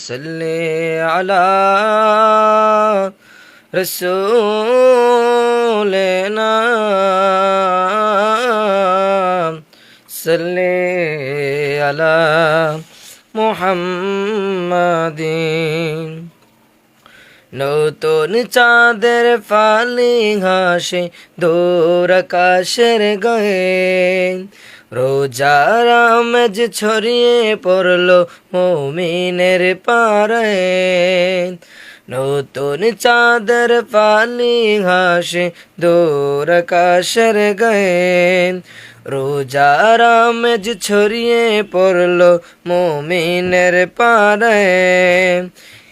সাল্লি আলা রাসূলিনা সাল্লি আলা মুহাম্মাদিন। নতুন চাঁদের ফালি হাসে দূর আকাশের গায়ে, রোজার আমেজ ছড়িয়ে পড়লো মুমিনের পাড়ায়। নতুন চাঁদের ফালি হাসে দূর আকাশের গায়ে, রোজার আমেজ ছড়িয়ে পড়লো মুমিনের পাড়ায়।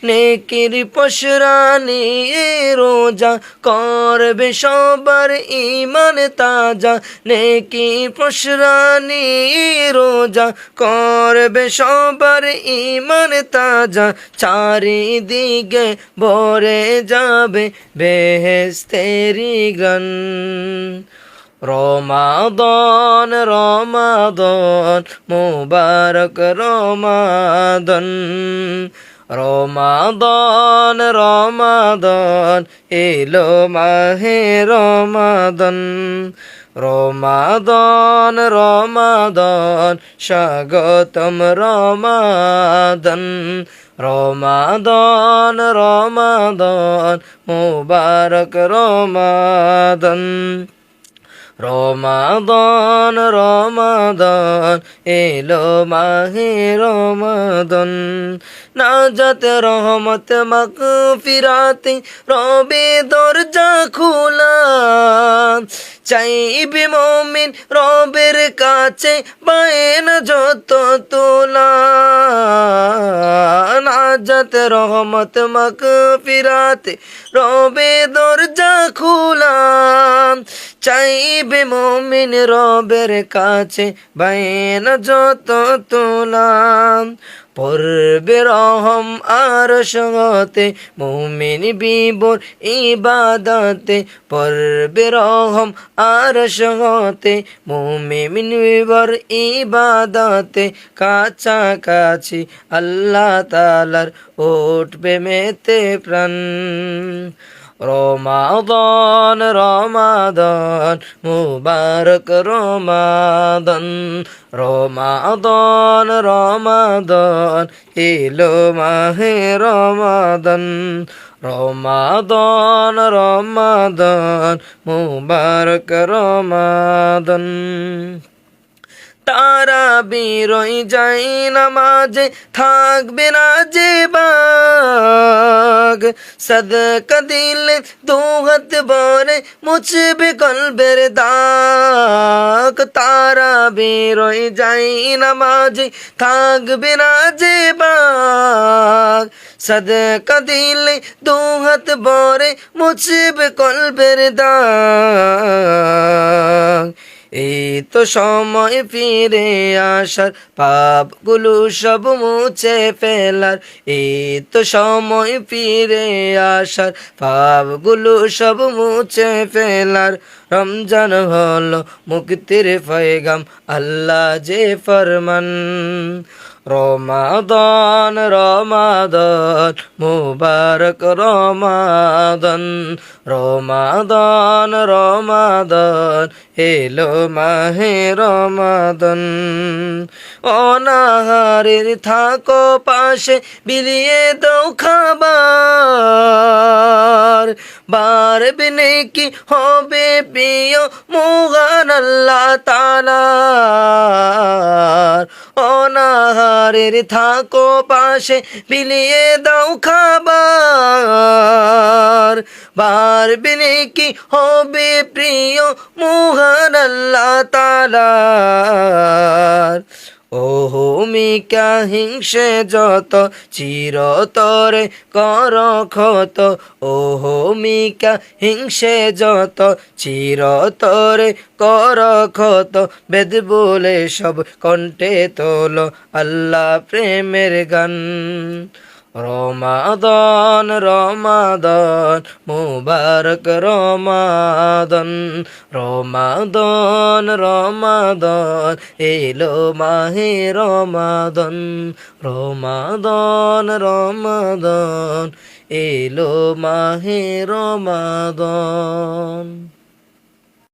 নেকির পসরা নিয়ে রোজা করবে সবার ঈমান তাজা, নেকির পসরা নিয়ে রোজা করবে সবার ঈমান তাজা। চারিদিকে ভরে যাবে বেহেশতেরি গান। রমাদান রমাদান মুবারক রমাদান, রমাদান রমাদান এলো মাহে রমাদান। রমাদান রমাদান স্বাগতম রমাদান, রমাদান রমাদান মুবারক রমাদান। রমাদান রমাদান এলো মাহে রমাদান, নাজাত রহমত মাগফিরাতে রবে দরজা খোলা। চাইবে মুমিন রবের কাছে বায়না যত তোলা। নাজাত রহমত মাগফিরাতে রবে দরজা খোলা। চাইবে মুমিন রবের কাছে বায়না যত তোলা। পড়বে রহম আরশ হতে মুমিন বিবর ইবাদতে, পড়বে রহম আরশ হতে মুমিন বিবর ইবাদতে। কাছাকাছি আল্লাহ তাআলার উঠবে মেতে প্রাণ। রমাদান রমাদান মুবারক রমাদান, রমাদান রমাদান এলো মাহে রমাদান। রমাদান রমাদান মুবারক রমাদান। তারাবির যাই নামাজে থাকবে না যে বাগ, সদকা দিলে দু হাত ভরে মুছবে কলবের দাগ। তারাবির যাই নামাজে থাকবে না যে বাগ, সদকা দিলে দু হাত ভরে মুছবে কলবের দাগ। এই তো সময় ফিরে আসার, পাপগুলো সব মুছে ফেলার। এই তো সময় ফিরে আসার, পাপগুলো সব মুছে ফেলার। রমজান হলো মুক্তির পয়গাম, আল্লাহ যে ফরমান। রমাদান রমাদান মুবারক রমাদান, রমাদান রমাদান এলো মাহে রমাদান। অনাহারের থাকো পাশে বিলিয়ে দাও খাবার, বাড়বে নেকি হবে প্রিয় মহান আল্লাহ তাআলার। অনাহারের থাকো পাশে বিলিয়ে দাও খাবার, বাড়বে নেকি হবে প্রিয় মহান আল্লাহ তাআলার। ওহো মিকা হিংসে যত চিরতরে কর ক্ষত, ওহো মিকা হিংসে যত চিরতরে কর ক্ষত। বেদ বলে সব কণ্ঠে তোলো আল্লাহ প্রেমের গান। রমাদান রমাদান মুবারক রমাদান রমাদান রমাদান এলো মাহে রমাদান রমাদান রমাদান এলো মাহে রমাদান।